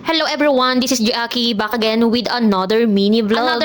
Hello everyone, this is Jackie back again with another mini vlog.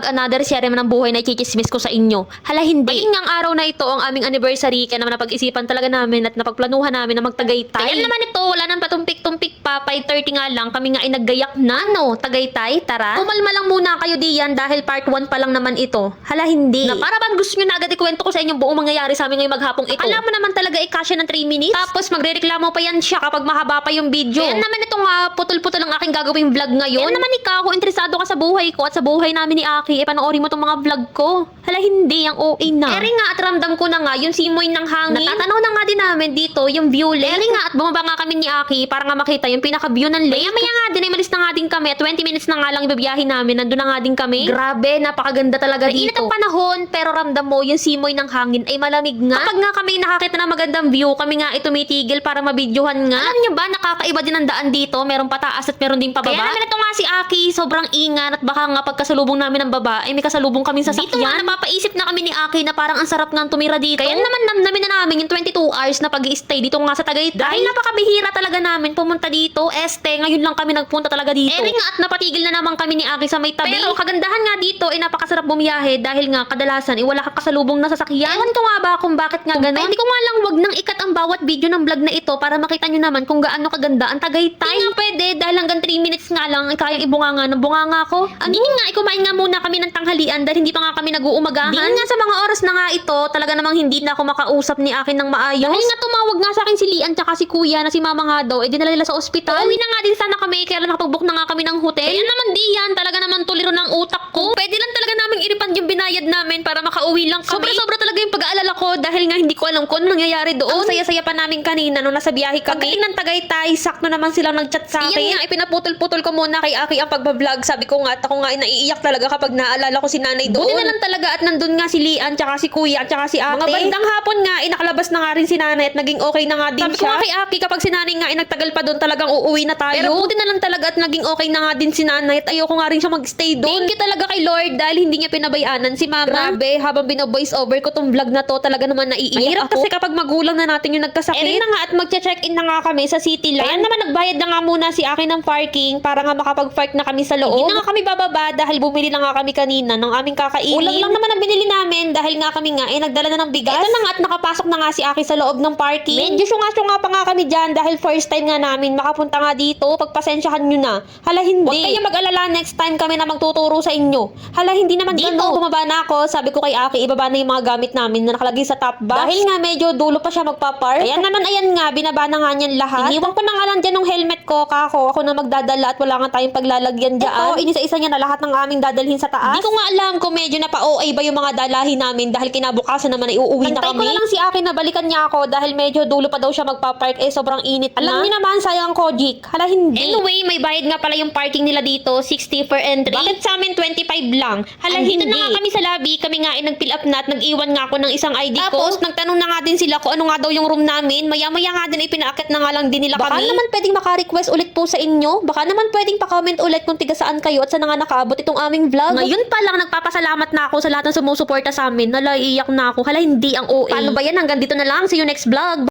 Another series ng buhay na chichismis ko sa inyo. Hala hindi. Maging ngang araw na ito ang aming anniversary kaya naman napag-isipan talaga namin at napagplanuhan namin na magtagaytay. Kaya naman ito, wala nang patumpik-tumpik pa, 5:30 nga lang kami nga ay naggayak na. Ano, Tagaytay, tara. Kumalma lang muna kayo diyan dahil part 1 pa lang naman ito. Hala hindi. Na para bang gusto nyo na agad ikwento ko sa inyo buong mangyayari sa amin ngayong maghapong ito. Alam mo naman talaga ikasya ng 3 minutes. Tapos magrereklamo pa yan siya kapag mahaba pa yung video. Kaya naman ito nga, putol-putol ang aking gagawing vlog ngayon. Kaya naman ikaw, kung interesado ka sa buhay ko at sa buhay namin ni Aki, panoorin mo tong mga vlog ko. Hala hindi, ang OA na. Eri nga at ramdam ko na nga yung simoy ng hangin. Natatanaw na nga din namin dito yung view lake. Eri nga at bumaba nga kami ni Aki para nga makita yung pinaka-view ng lake. Maya nga din ay malis na nga din kami. 20 minutes na nga lang ibibiyahin namin. Nandun na nga din kami. Grabe, napakaganda talaga dito. Init ang panahon, pero ramdam mo yung simoy ng hangin ay malamig nga. Kapag nga kami nakakita ng magandang view, kami nga ay tumitigil para mabidyohan nga. Alam niyo ba, nakakaiba din ang daan dito. Meron pataas at meron din pababa. Kaya namin ito nga si Aki, sobrang ingat at baka nga pagkasalubong namin ng babae, may kasalubong kaming sasakyan. Dito nga napapaisip na kami ni Aki na parang ang sarap nga tumira dito. Kaya naman namnamin na namin yung 22 hours na pag-i-stay dito nga sa Tagaytay. Dahil napakabihira talaga namin pumunta dito. Ngayon lang kami nagpunta talaga dito. Nga at napatigil na naman kami ni Aki sa may tabi. Pero kagandahan nga dito ay napakasarap bumiyahe dahil nga kadalasan wala kang kasalubong na sasakyan. Ewan ko nga ba kung bakit nga ganun. Hindi ko nga lang wag nang ikat ang bawat video ng vlog na ito para makita nyo naman kung gaano kaganda ang Tagaytay. Hindi nga pwede dahil hanggang 3 minutes nga lang kayang ibunganga ng bunganga ko. Hindi nga, kumain nga muna kami ng tanghalian dahil hindi pa nga kami nag-uumagahan. Hindi nga sa mga oras na nga ito, talaga namang hindi na ako makausap ni Akin ng maayos. Dahil nga tumawag nga sa akin si Lian tsaka si Kuya na si Mama nga daw, dinala nila sa ospital. Uwi na nga din sana kami, kaya lang nakapag-book na nga kami ng hotel. Kaya naman di yan, talaga naman tuliro ng utak ko. Pwede lang talaga naming iripand yung binayad namin para makauwi lang kami. Sobra talaga yung pag-aalala ko dahil nga hindi ko alam kung ano nangyayari doon. Ang saya-saya pa namin kanina nung nasa biyahe kami. Pagdating ng Tagaytay, sakto naman silang nag-chat sa akin. Iyan nga, ipinaputol-putol ko muna kay Aki ang pagbablog. Sabi ko nga at ako nga ay naiiyak talaga kapag naaalala ko si nanay doon. Buti na lang talaga at nandun nga si Lian, tsaka si Kuya, tsaka si Ate. Mga bandang hapon nga, nakalabas na nga rin si nanay at naging okay na nga din siya. Sabi ko nga kay Aki, kapag si nanay nga nagtagal pa doon, talagang uuwi na tayo. Pero buti na lang talaga at naging okay na nga din si nanay at ayoko nga rin siya magstay doon. Thank you talaga kay Lord dahil hindi niya pinabayaanan si Mama. Grabe, habang bino-voice over ko tong vlog na to, talaga naman naiiyak ako. Kasi kapag magulang na natin yung nagkasakit. Na nga at magche-check-in na nga kami sa City Land. Kaya naman nagbayad na nga muna si Aki ng parking para nga makapag-park na kami sa loob. Hindi na nga kami bababa dahil bumili na nga kami kanina ng aming kakainin. Ulam lang naman ang binili namin dahil nga kami nga nagdala na ng bigas. Ito na nga at nakapasok na nga si Aki sa loob ng parking. Medyo syunga-syunga pa nga kami dyan dahil first time nga namin makapunta nga dito. Pagpasensyahan nyo na. Hala hindi. Huwag kayo mag-alala, next time kami na magtuturo sa inyo. Hala hindi naman dito. Bumaba na ako. Sabi ko kay Aki, ibaba na yung mga gamit namin na nakalagay sa top box. Dahil nga medyo dulo pa siya magpa-park. Ayan naman, ayan nga, binaba na nga niyan lahat. Iniwan ko na nga lang dyan ng helmet ko, kako. Ako na magdadala at wala nga tayong paglalagyan dyan. Ito, inisa-isa niya na lahat ng aming dadalhin sa taas. Hindi ko nga alam kung medyo napa-OA ba yung mga dalahin namin dahil kinabukasan naman ay uuwi na kami. Antay ko na lang si Aki na balikan niya ako dahil medyo dulo pa daw siya magpa-park. Sobrang init na. Alam niyo naman, sayang Kojik. Hala hindi. Anyway, may bayad nga pala yung parking nila dito, 60 per entry. Bakit sa amin 25 lang? Hala hindi. Na nga kami sa lobby, kami nga ay nag-fill up na at nag-iwan nga ako ng isang ID ko. Tapos nagtanong na nga din sila kung ano nga daw yung room namin. Maya-maya nga din ay pinaakit na nga lang din nila kami. Baka naman pwedeng maka-request ulit po sa inyo. Baka naman pwedeng pa-comment ulit kung tiga saan kayo at saan nga nakaabot itong aming vlog. Ngayon pa lang nagpapasalamat na ako sa lahat ng sumusuporta sa amin. Nalaiiyak na ako. Hala hindi ang OA. Paano ba yan? Hanggang dito na lang. See you next vlog.